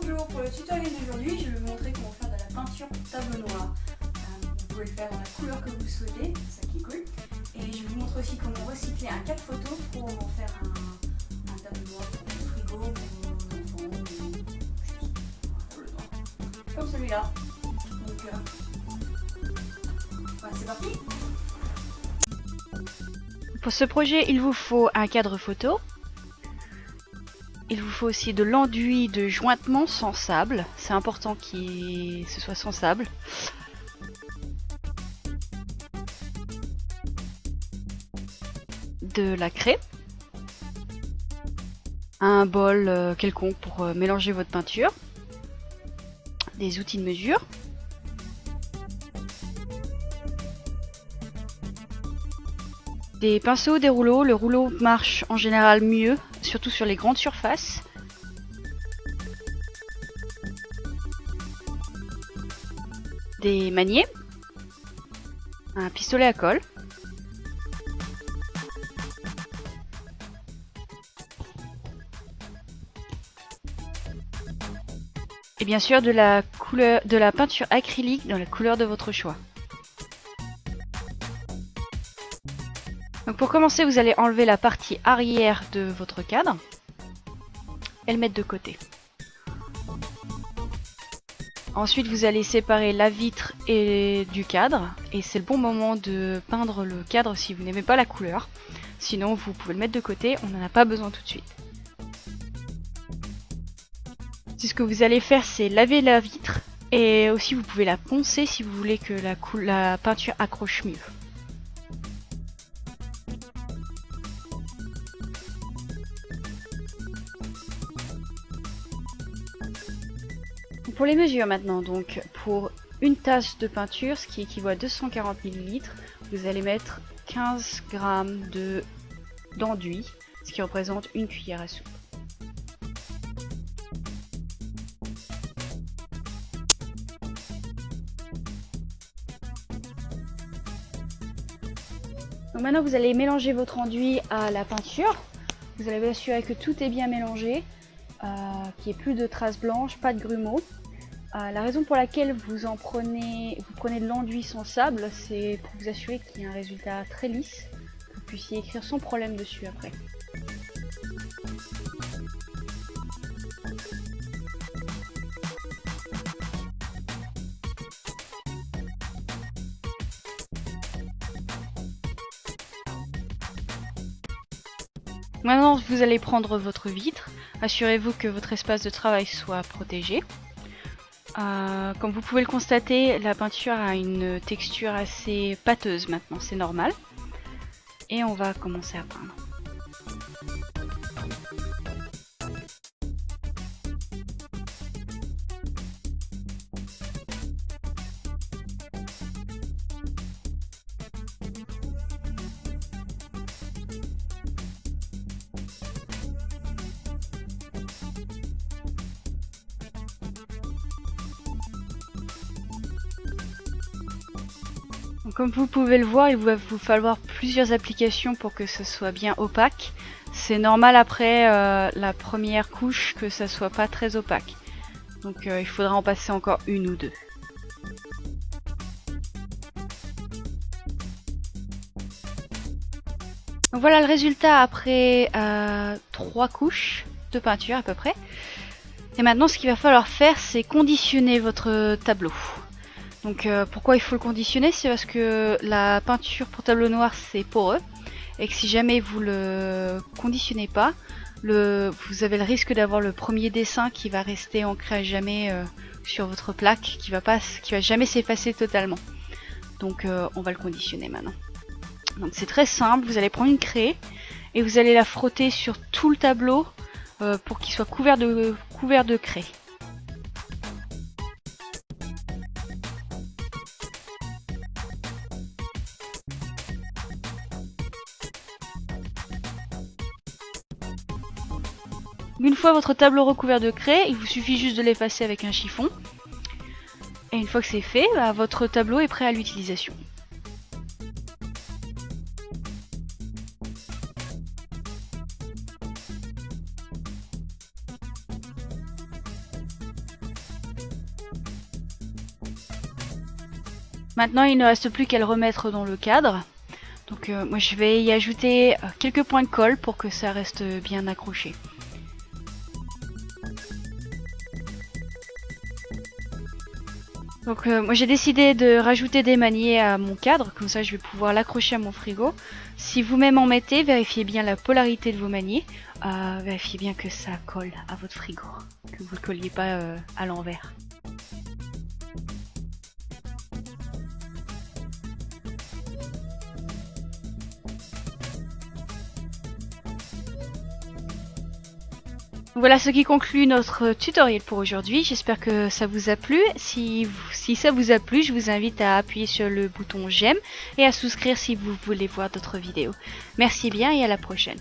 Bonjour, pour le tutoriel d'aujourd'hui, je vais vous montrer comment faire de la peinture tableau noir. Vous pouvez le faire dans la couleur que vous souhaitez, c'est ça qui est cool. Et je vous montre aussi comment recycler un cadre photo pour en faire un tableau noir pour le frigo, pour vos enfants, ou juste un tableau noir. Comme celui-là. Donc, voilà, c'est parti. Pour ce projet, il vous faut un cadre photo. Il vous faut aussi de l'enduit de jointement sans sable. C'est important que ce soit sans sable. De la craie. Un bol quelconque pour mélanger votre peinture. Des outils de mesure. Des pinceaux, des rouleaux. Le rouleau marche en général mieux, surtout sur les grandes surfaces. Des maniers. Un pistolet à colle. Et bien sûr de la peinture acrylique dans la couleur de votre choix. Donc pour commencer, vous allez enlever la partie arrière de votre cadre et le mettre de côté. Ensuite, vous allez séparer la vitre du cadre et c'est le bon moment de peindre le cadre si vous n'aimez pas la couleur. Sinon, vous pouvez le mettre de côté, on n'en a pas besoin tout de suite. Ce que vous allez faire, c'est laver la vitre et aussi vous pouvez la poncer si vous voulez que la peinture accroche mieux. Pour les mesures maintenant, donc pour une tasse de peinture, ce qui équivaut à 240 ml, vous allez mettre 15 g d'enduit, ce qui représente une cuillère à soupe. Donc maintenant vous allez mélanger votre enduit à la peinture. Vous allez vous assurer que tout est bien mélangé, qu'il n'y ait plus de traces blanches, pas de grumeaux. La raison pour laquelle vous prenez de l'enduit sans sable, c'est pour vous assurer qu'il y ait un résultat très lisse, que vous puissiez écrire sans problème dessus après. Maintenant, vous allez prendre votre vitre. Assurez-vous que votre espace de travail soit protégé. Comme vous pouvez le constater, la peinture a une texture assez pâteuse maintenant, c'est normal. Et on va commencer à peindre. Donc, comme vous pouvez le voir, il va vous falloir plusieurs applications pour que ce soit bien opaque. C'est normal après la première couche que ça soit pas très opaque. Donc il faudra en passer encore une ou deux. Donc voilà le résultat après 3 couches de peinture à peu près. Et maintenant ce qu'il va falloir faire, c'est conditionner votre tableau. Donc pourquoi il faut le conditionner? C'est parce que la peinture pour tableau noir c'est poreux et que si jamais vous le conditionnez pas, vous avez le risque d'avoir le premier dessin qui va rester ancré à jamais sur votre plaque, qui va jamais s'effacer totalement. Donc on va le conditionner maintenant. Donc c'est très simple, vous allez prendre une craie et vous allez la frotter sur tout le tableau pour qu'il soit couvert de craie. Une fois votre tableau recouvert de craie, il vous suffit juste de l'effacer avec un chiffon. Et une fois que c'est fait, votre tableau est prêt à l'utilisation. Maintenant, il ne reste plus qu'à le remettre dans le cadre. Donc moi je vais y ajouter quelques points de colle pour que ça reste bien accroché. Donc moi j'ai décidé de rajouter des maniets à mon cadre, comme ça je vais pouvoir l'accrocher à mon frigo. Si vous-même en mettez, vérifiez bien la polarité de vos maniets, vérifiez bien que ça colle à votre frigo, que vous ne le colliez pas à l'envers. Voilà ce qui conclut notre tutoriel pour aujourd'hui. J'espère que ça vous a plu. Si ça vous a plu, je vous invite à appuyer sur le bouton j'aime et à souscrire si vous voulez voir d'autres vidéos. Merci bien et à la prochaine.